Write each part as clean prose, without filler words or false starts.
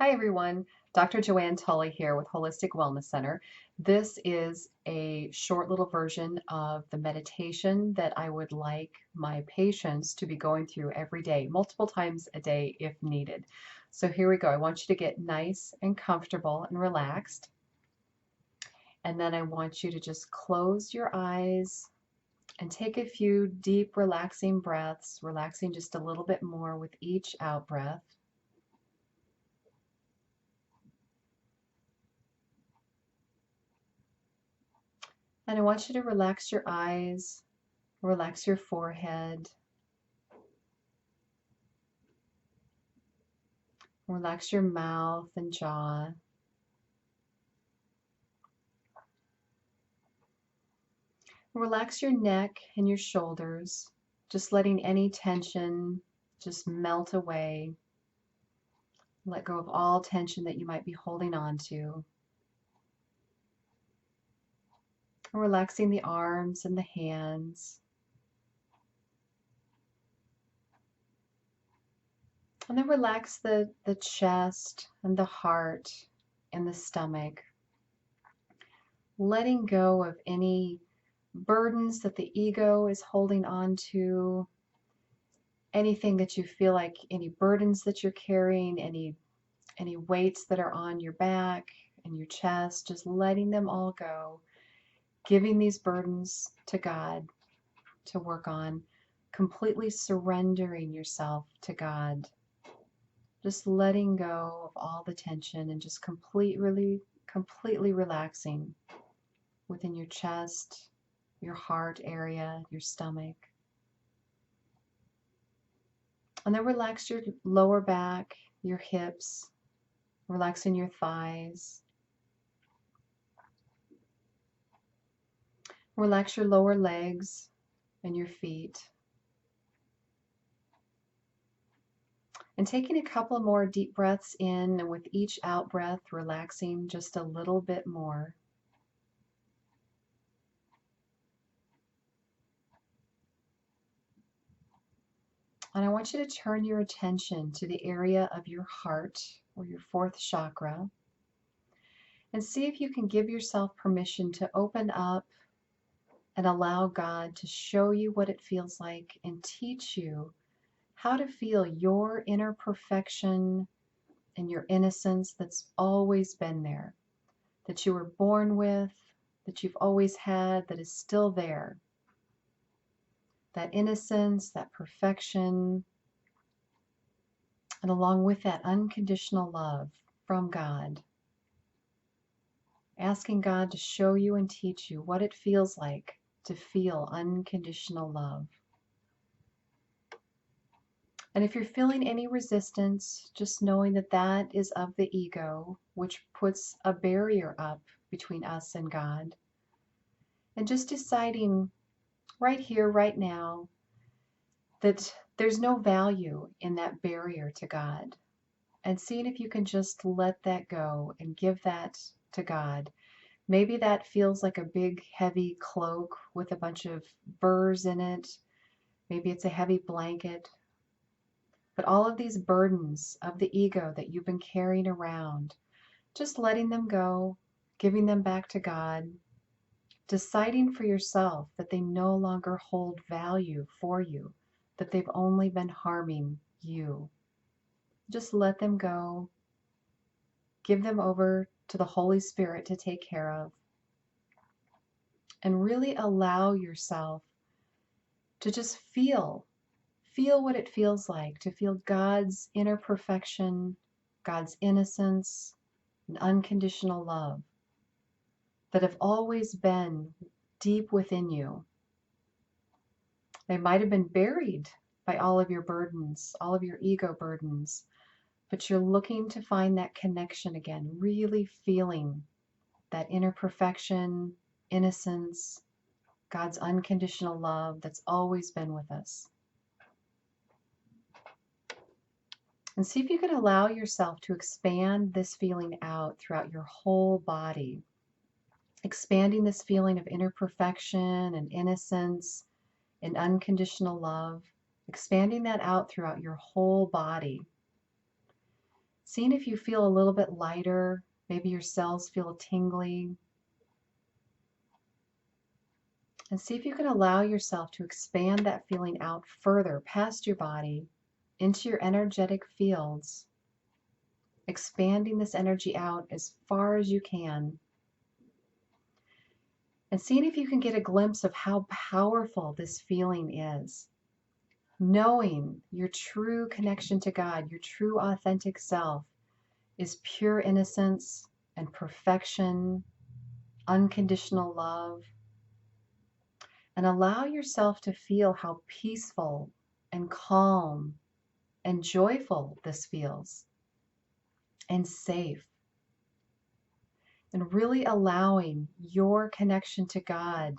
Hi everyone, Dr. Joanne Tully here with Holistic Wellness Center. This is a short little version of the meditation that I would like my patients to be going through every day, multiple times a day if needed. So here we go. I want you to get nice and comfortable and relaxed. And then I want you to just close your eyes and take a few deep, relaxing breaths, relaxing just a little bit more with each out breath. And I want you to relax your eyes, relax your forehead, relax your mouth and jaw. Relax your neck and your shoulders, just letting any tension just melt away. Let go of all tension that you might be holding on to. Relaxing the arms and the hands. And then relax the chest and the heart and the stomach. Letting go of any burdens that the ego is holding on to, anything that you feel like, any burdens that you're carrying, any weights that are on your back and your chest, just letting them all go, giving these burdens to God to work on, completely surrendering yourself to God, just letting go of all the tension and just completely relaxing within your chest, your heart area, your stomach. And then relax your lower back, your hips, relaxing your thighs. Relax your lower legs and your feet. And taking a couple more deep breaths in, and with each out breath, relaxing just a little bit more. And I want you to turn your attention to the area of your heart or your fourth chakra and see if you can give yourself permission to open up and allow God to show you what it feels like and teach you how to feel your inner perfection and your innocence that's always been there, that you were born with, that you've always had, that is still there. That innocence, that perfection, and along with that unconditional love from God. Asking God to show you and teach you what it feels like to feel unconditional love. And if you're feeling any resistance, just knowing that that is of the ego, which puts a barrier up between us and God. And just deciding right here, right now, that there's no value in that barrier to God. And seeing if you can just let that go and give that to God. Maybe that feels like a big, heavy cloak with a bunch of burrs in it. Maybe it's a heavy blanket. But all of these burdens of the ego that you've been carrying around, just letting them go, giving them back to God, deciding for yourself that they no longer hold value for you, that they've only been harming you. Just let them go. Give them over to the Holy Spirit to take care of. And really allow yourself to just feel what it feels like to feel God's inner perfection, God's innocence, and unconditional love that have always been deep within you. They might have been buried by all of your burdens, all of your ego burdens, but you're looking to find that connection again, really feeling that inner perfection, innocence, God's unconditional love that's always been with us. And see if you can allow yourself to expand this feeling out throughout your whole body. Expanding this feeling of inner perfection and innocence and unconditional love. Expanding that out throughout your whole body. Seeing if you feel a little bit lighter, maybe your cells feel tingling, and see if you can allow yourself to expand that feeling out further past your body into your energetic fields, expanding this energy out as far as you can, and seeing if you can get a glimpse of how powerful this feeling is. Knowing your true connection to God, your true authentic self, is pure innocence and perfection, unconditional love. And allow yourself to feel how peaceful and calm and joyful this feels, and safe. And really allowing your connection to God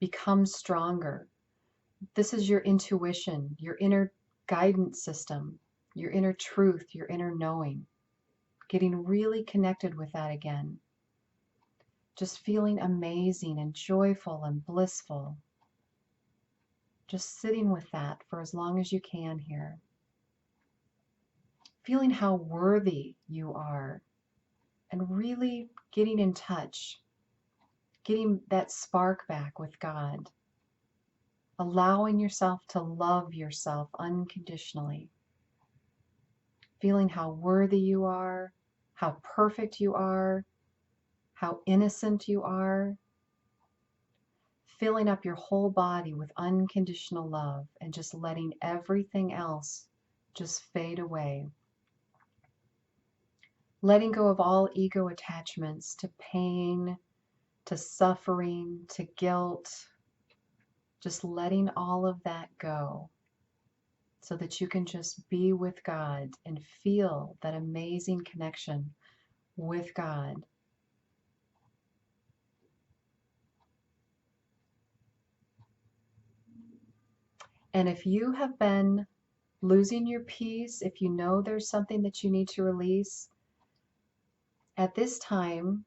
become stronger. This is your intuition, your inner guidance system, your inner truth, your inner knowing. Getting really connected with that again. Just feeling amazing and joyful and blissful. Just sitting with that for as long as you can here. Feeling how worthy you are, and really getting in touch, getting that spark back with God. Allowing yourself to love yourself unconditionally. Feeling how worthy you are, how perfect you are, how innocent you are. Filling up your whole body with unconditional love and just letting everything else just fade away. Letting go of all ego attachments to pain, to suffering, to guilt. Just letting all of that go so that you can just be with God and feel that amazing connection with God. And if you have been losing your peace, if you know there's something that you need to release, at this time,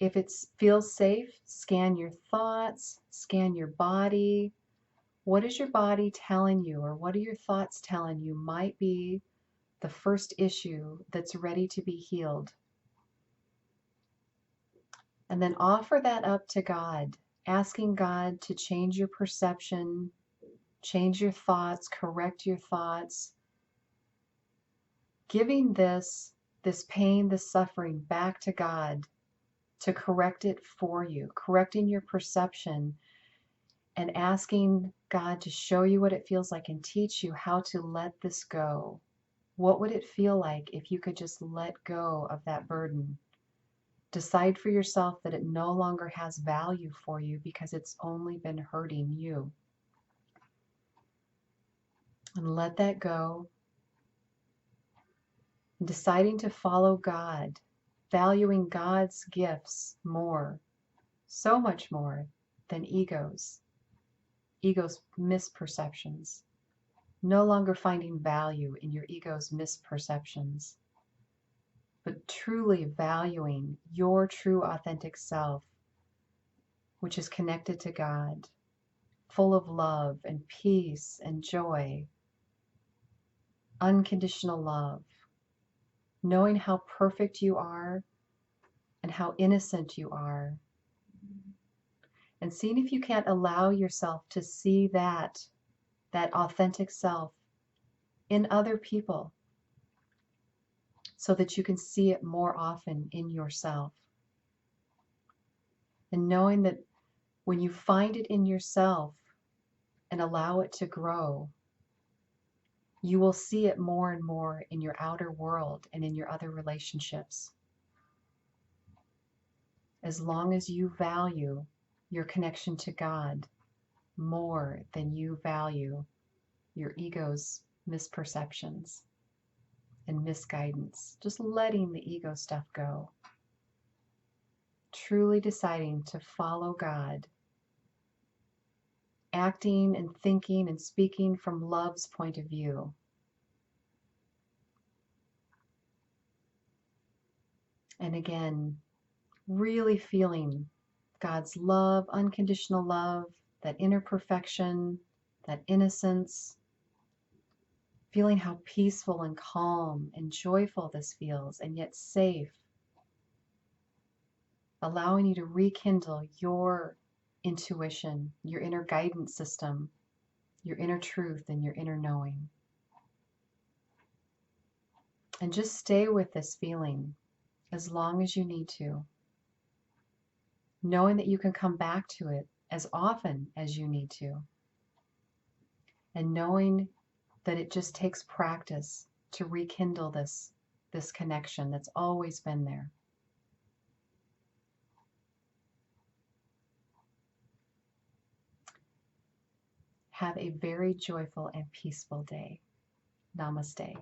if it feels safe, scan your thoughts, scan your body. What is your body telling you, or what are your thoughts telling you might be the first issue that's ready to be healed? And then offer that up to God, asking God to change your perception, change your thoughts, correct your thoughts, giving this pain, this suffering back to God to correct it for you, correcting your perception, and asking God to show you what it feels like and teach you how to let this go. What would it feel like if you could just let go of that burden? Decide for yourself that it no longer has value for you because it's only been hurting you. And let that go. Deciding to follow God, valuing God's gifts more, so much more than ego's misperceptions. No longer finding value in your ego's misperceptions, but truly valuing your true authentic self, which is connected to God, full of love and peace and joy, unconditional love, knowing how perfect you are and how innocent you are, and seeing if you can't allow yourself to see that authentic self in other people so that you can see it more often in yourself. And knowing that when you find it in yourself and allow it to grow, you will see it more and more in your outer world and in your other relationships. As long as you value your connection to God more than you value your ego's misperceptions and misguidance, just letting the ego stuff go. Truly deciding to follow God, acting and thinking and speaking from love's point of view. And again, really feeling God's love, unconditional love, that inner perfection, that innocence. feeling how peaceful and calm and joyful this feels, and yet safe, allowing you to rekindle your intuition, your inner guidance system, your inner truth, and your inner knowing. And just stay with this feeling as long as you need to, knowing that you can come back to it as often as you need to, and knowing that it just takes practice to rekindle this connection that's always been there. Have a very joyful and peaceful day. Namaste.